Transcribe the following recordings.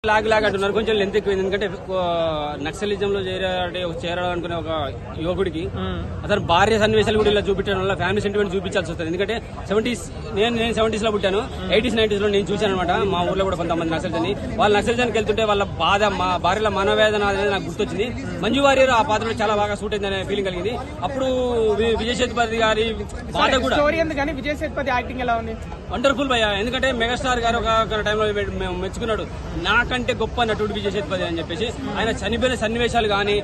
Log అంటున్నారు. కొంచెం length ఎక్కువ. ఎందుకంటే నక్సలిజంలో చేరాలనుకునే ఒక యువకుడికి అతను భార్య సన్నివేశాలు కూడా ఇలా చూపించడం వల్ల ఫ్యామిలీ సెంటిమెంట్ చూపించాల్సి వస్తుంది. ఎందుకంటే 70s నేను 70s లో పుట్టాను. 80s 90s లో నేను చూశాను అనమాట. మా ఊర్లో కూడా కొంతమంది నక్సలిజాన్ని వాళ్ళు నక్సలిజానికి వెళ్తుంటే వాళ్ళ బాధ, మా భార్యల మనోవేదన అనేది నాకు గుర్తొచ్చింది. మంజు వారియర్ ఆ పాత్రలో చాలా బాగా సూట్ అయిందనే ఫీలింగ్ కలిగింది. అప్పుడు విజయ్ సేతుపతి గారి బాధ కూడా విజయ్ సేతుపతి యాక్టింగ్ ఎలా ఉంది? వండర్ఫుల్ భయ్య. ఎందుకంటే మెగాస్టార్ గారు ఒక టైంలో మెచ్చుకున్నాడు, నాకంటే గొప్ప నటుడు విజయ్ సేతుపతి అని చెప్పేసి. ఆయన చనిపోయిన సన్నివేశాలు కానీ,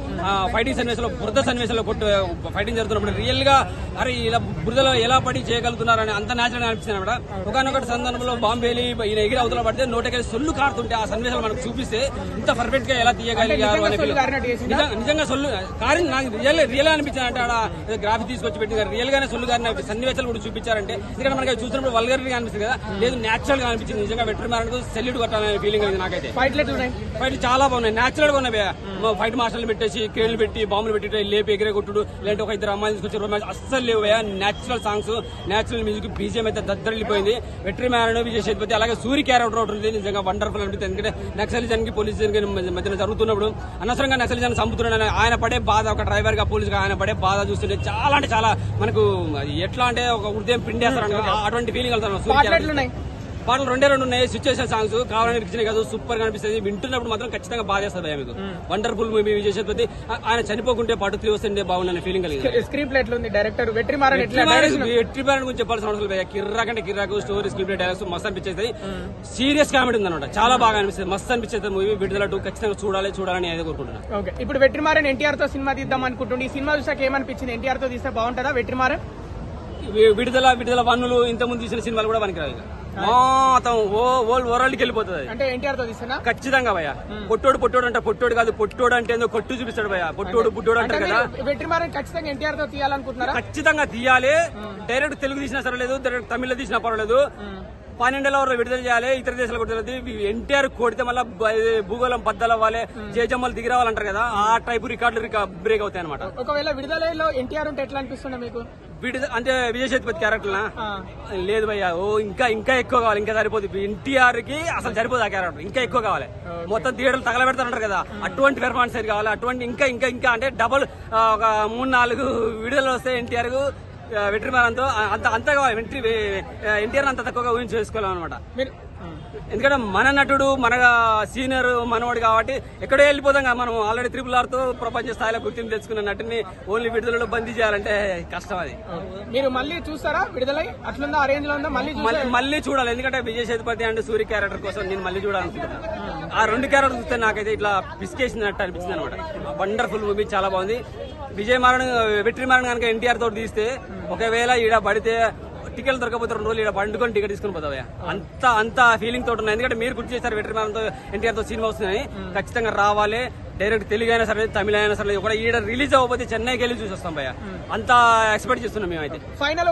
ఫైటింగ్ సన్నివేశాలు, బురద సన్నివేశాల్లో ఫైటింగ్ జరుగుతున్నప్పుడు రియల్ గా అరే ఇలా బురదలో ఎలా పడి చేయగలుగుతున్నారని అంత న్యాచురల్ గా అనిపించింది అనమాట. ఒకనొకటి సందర్భంలో బాంబేలి ఈయన ఎగిరి అవతల పడితే నోటకెళ్ళి సొల్లు కారుతుంటే ఆ సన్నివేశాలు మనకు చూపిస్తే ఇంత పర్ఫెక్ట్ గా ఎలా తీయగలిగారు అనే నిజంగా సొల్లు కారి నాకు రియల్ అనిపించింది. అంటే ఆడ గ్రాఫిక్ తీసుకొచ్చి పెట్టి రియల్ గానే సొల్లు గారిన సన్నివేశాలు కూడా చూపించారంటే ఎందుకంటే మనకి చూసినప్పుడు వల్గర్ అనిపిస్తుంది కదా, లేదు న్యాచురల్ గా అనిపించింది. నిజంగా వెటర్నరీ సెల్యూట్ కొట్టాలనే ఫీలింగ్ కలిగింది నాకైతే. ఫైట్లు చాలా బాగున్నాయి, న్యాచురల్ గా ఉన్నాయి. ఫైట్ మాస్టర్లు పెట్టేసి కేళ్లు పెట్టి బాంబులు పెట్టి లేపి ఎగిరే కొట్టుడు, లేదంటే ఒక ఇద్దరు అమ్మాయిని తీసుకొచ్చి రొమాన్స్ అస్సలు లేవు. Natural songs, natural music, BGM అయితే దద్దరిల్లిపోయింది. వెటర్నరీ విజయ్ సేతుపతి అలాగే సూరి క్యారెక్టర్ ఒకటి ఉంది, నిజంగా వండర్ఫుల్ అనిపిస్తుంది. ఎందుకంటే నక్సలిజానికి పోలీసులకి మధ్యన జరుగుతున్నప్పుడు అనవసరంగా నక్సలిజాన్ని చంపుతున్నాడని ఆయన పడే బాధ, ఒక డ్రైవర్ గా పోలీస్ గా ఆయన పడే బాధ చూస్తుంటే చాలా అంటే చాలా మనకు ఎట్లా అంటే ఒక హృదయం పిండేస్తారు అటువంటి ఫీలింగ్ వెళ్తాను. పాటలు రెండే ఉన్నాయి, సిచ్యువేషన్ సాంగ్స్ కావాలని ఇచ్చినాయి కాదు, సూపర్ గా అనిపిస్తుంది. వింటున్నప్పుడు మాత్రం ఖచ్చితంగా బాధ చేస్తుంది మీకు. Wonderful movie Vijay Sethupathi. ఆయన చనిపోకుంటే పాటు 3 వస్తుంటే బాగుందనే ఫీలింగ్ కలిగింది. స్క్రీన్ ప్లే ఎట్లుంది? డైరెక్టర్ వెట్రిమారన్ గురించి చెప్పాల్సిన అవసరం లేదు. కిర్రాక్ అంటే కిర్రాకు, స్టోరీ, స్క్రీన్ ప్లే, డైలాగ్స్ మస్తు అనిపించేది. సీరియస్ కామెడీ ఉందన్నమాట, చాలా బాగా అనిపిస్తుంది, మస్తు అనిపించేది మూవీ. విడుదల 2 ఖచ్చితంగా చూడాలని ఏదో కోరుకుంటున్నాను. ఇప్పుడు వెట్రిమారన్ ఎన్టీఆర్ తో సినిమా తీద్దాం అనుకుంటుంది. ఈ సినిమా చూసాక ఏమనిపించింది? ఎన్టీఆర్ తో తీస్తే బాగుంటుందా వెట్రిమారన్? విడుదల 1 ఇంతకుముందు తీసిన సినిమాలు కూడా పనికిరావు. మొత్తం వరల్డ్కి వెళ్ళిపోతుంది. అంటే ఎన్టీఆర్ తో తీసినా ఖచ్చితంగా భయ. పొట్టోడు అంటే పొట్టోడు కాదు, పొట్టోడు అంటే కొట్టు చూపిస్తాడు భయ. పొట్టోడు బుడ్డోడు అంటారు కదా. వెట్రిమారన్ ఖచ్చితంగా ఎన్టీఆర్ తో తీయాలనుకుంటున్నారా? ఖచ్చితంగా తీయాలి. డైరెక్ట్ తెలుగు తీసినా సరలేదు, డైరెక్ట్ తమిళ్లో తీసినా పర్వాలేదు. 12 విడుదల చేయాలి, ఇతర దేశాలకు విడుదల. ఎన్టీఆర్ కొడితే మళ్ళీ భూగోళం బద్దలు అవ్వాలి, జయజమ్మలు దిగి రావాలంటారు కదా, ఆ టైపు రికార్డులు బ్రేక్ అవుతాయి అనమాట. ఒకవేళ విడుదలలో ఎన్టీఆర్ ఉంటే ఎట్లా అనిపిస్తుంది మీకు? అంటే విజయ్ సేతుపతి క్యారెక్టర్ లేదు భయ్య. ఇంకా ఎక్కువ కావాలి, ఇంకా సరిపోతుంది. ఎన్టీఆర్ కి అసలు సరిపోదు ఆ క్యారెక్టర్, ఇంకా ఎక్కువ కావాలి. మొత్తం థియేటర్లు తగలబెడతారంటారు కదా, అటువంటి పెర్ఫార్మెన్స్ కావాలి. అటువంటి ఇంకా అంటే డబుల్ ఒక 3-4 విడుదలలు వస్తే ఎన్టీఆర్ కు వెట్రిమారన్తో అంత కావాలి. ఎన్టీఆర్ అంత తక్కువగా ఊహించి చేసుకోవాలన్నమాట. ఎందుకంటే మన నటుడు, మన సీనియర్ మనవాడు కాబట్టి ఎక్కడో వెళ్ళిపోతాం కదా మనం. ఆల్రెడీ RRR తో ప్రపంచ స్థాయిలో గుర్తింపు తెచ్చుకున్న నటుని ఓన్లీ విడుదలలో బందీ చేయాలంటే కష్టం. అది మీరు మళ్ళీ చూస్తారా? విడుదల అట్లుందా, ఆ రేంజ్ లో ఉందా? మళ్ళీ చూడాలి. ఎందుకంటే విజయ్ సేతుపతి అండ్ సూరి క్యారెక్టర్ కోసం నేను మళ్ళీ చూడాలనుకుంటున్నాను. ఆ 2 క్యారెక్టర్ చూస్తే నాకైతే ఇట్లా పిసికేసినట్టు అనిపించింది అనమాట. వండర్ఫుల్ మూవీ, చాలా బాగుంది. వెట్రిమారన్ కనుక ఎన్టీఆర్ తోటి తీస్తే ఒకవేళ ఈడ పడితే టికెట్లు దొరకపోతే 2 రోజులు ఇక్కడ పండుకొని టికెట్ తీసుకుని పోతావా, అంత ఫీలింగ్ తోటి ఉన్నాయి. ఎందుకంటే మీరు గుర్తు చేశారు వెట్రిమారన్ తో ఎన్టీఆర్ తో సినిమా వస్తుందని. ఖచ్చితంగా రావాలి. డైరెక్ట్ తెలుగు అయినా సరే, తమిళ అయినా సరే, కూడా ఈడ రిలీజ్ అవ్వకపోతే చెన్నైకి వెళ్ళి చూసి వస్తాం భయ్య. అంత ఎక్స్పెక్ట్ చేస్తున్నాం మేమైతే. ఫైనల్